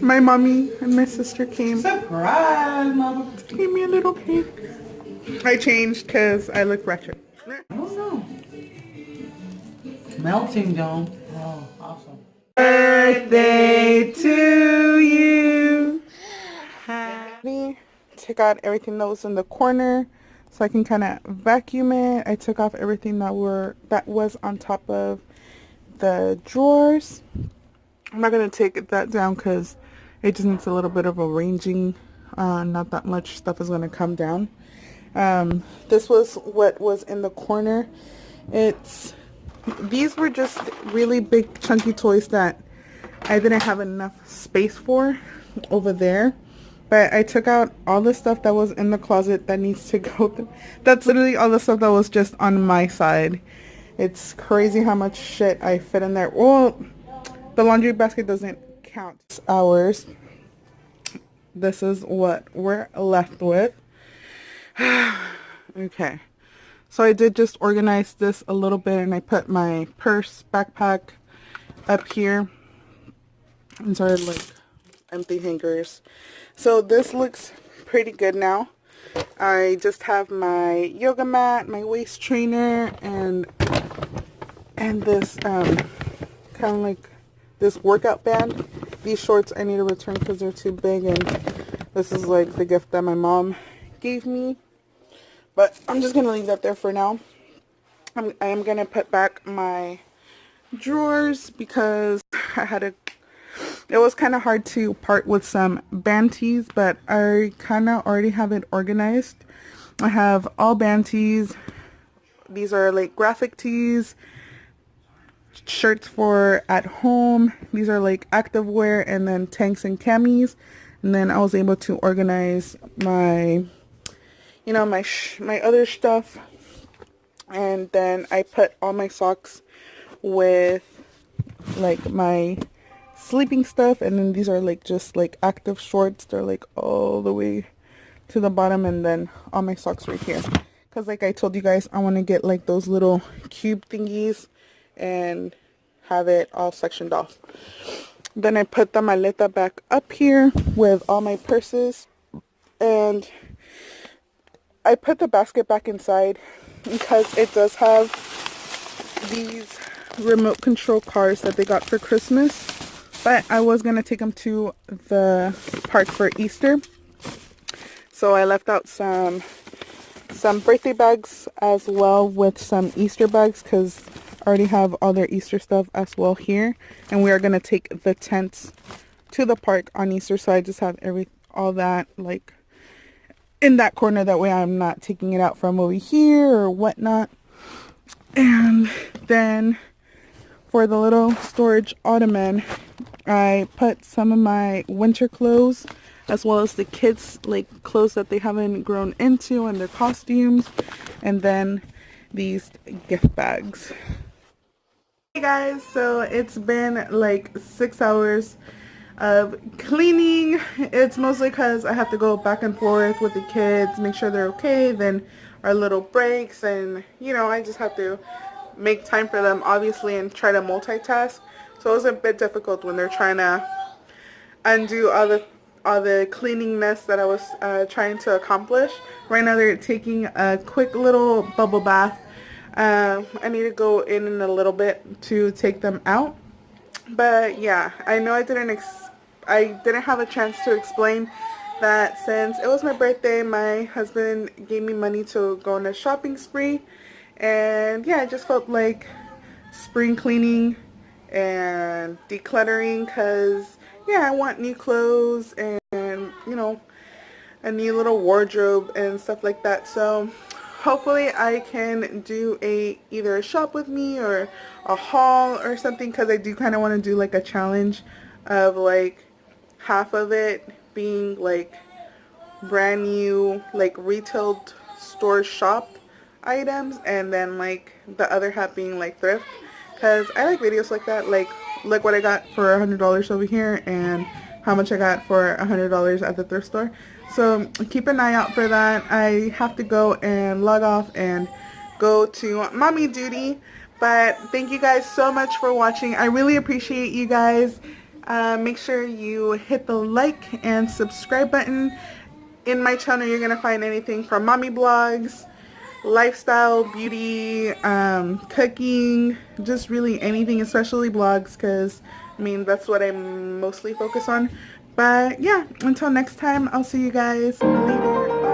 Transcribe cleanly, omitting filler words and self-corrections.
My mommy and my sister came. Surprise, mama. Gave me a little cake. I changed because I look wretched. I don't know. Melting down. Oh, awesome. Birthday to you. Happy. Took out everything that was in the corner so I can kind of vacuum it. I took off everything that was on top of the drawers. I'm not going to take that down because it just needs a little bit of arranging. Not that much stuff is going to come down. This was what was in the corner. These were just really big chunky toys that I didn't have enough space for over there. But I took out all the stuff that was in the closet that needs to go. That's literally all the stuff that was just on my side. It's crazy how much shit I fit in there. Well, the laundry basket doesn't count. It's ours. This is what we're left with. Okay. So I did just organize this a little bit, and I put my purse, backpack up here. And started like empty hangers. So this looks pretty good now. I just have my yoga mat, my waist trainer, and this kind of like this workout band. These shorts I need to return because they're too big, and this is like the gift that my mom gave me. But I'm just gonna leave that there for now. I am gonna put back my drawers because it was kind of hard to part with some band tees, but I kind of already have it organized. I have all band tees. These are like graphic tees, shirts for at home. These are like active wear, and then tanks and camis. And then I was able to organize my, my other stuff. And then I put all my socks with like my sleeping stuff, and then these are like just like active shorts. They're like all the way to the bottom, and then all my socks right here, because like I told you guys, I want to get like those little cube thingies and have it all sectioned off. Then I put the maleta back up here with all my purses, and I put the basket back inside because it does have these remote control cars that they got for Christmas. But I was going to take them to the park for Easter. So I left out some birthday bags as well with some Easter bags, because I already have all their Easter stuff as well here. And we are going to take the tents to the park on Easter. So I just have all that like in that corner. That way I'm not taking it out from over here or whatnot. And then for the little storage ottoman, I put some of my winter clothes as well as the kids like clothes that they haven't grown into and their costumes, and then these gift bags. Hey guys, so it's been like 6 hours of cleaning. It's mostly because I have to go back and forth with the kids, make sure they're okay, then our little breaks, and I just have to make time for them obviously and try to multitask. So it was a bit difficult when they're trying to undo all the cleaning mess that I was trying to accomplish. Right now they're taking a quick little bubble bath. I need to go in a little bit to take them out. But yeah, I know I didn't have a chance to explain that since it was my birthday, my husband gave me money to go on a shopping spree. And yeah, I just felt like spring cleaning and decluttering, because yeah, I want new clothes and a new little wardrobe and stuff like that. So hopefully I can do either a shop with me or a haul or something, because I do kind of want to do like a challenge of like half of it being like brand new like retail store shop items, and then like the other half being like thrift, because I like videos like that, like look what I got for $100 over here and how much I got for $100 at the thrift store. So keep an eye out for that. I have to go and log off and go to mommy duty. But thank you guys so much for watching. I really appreciate you guys. Make sure you hit the like and subscribe button. In my channel, you're going to find anything from mommy blogs, lifestyle, beauty, cooking, just really anything, especially blogs, because, I mean, that's what I mostly focus on. But, yeah, until next time, I'll see you guys later. Bye.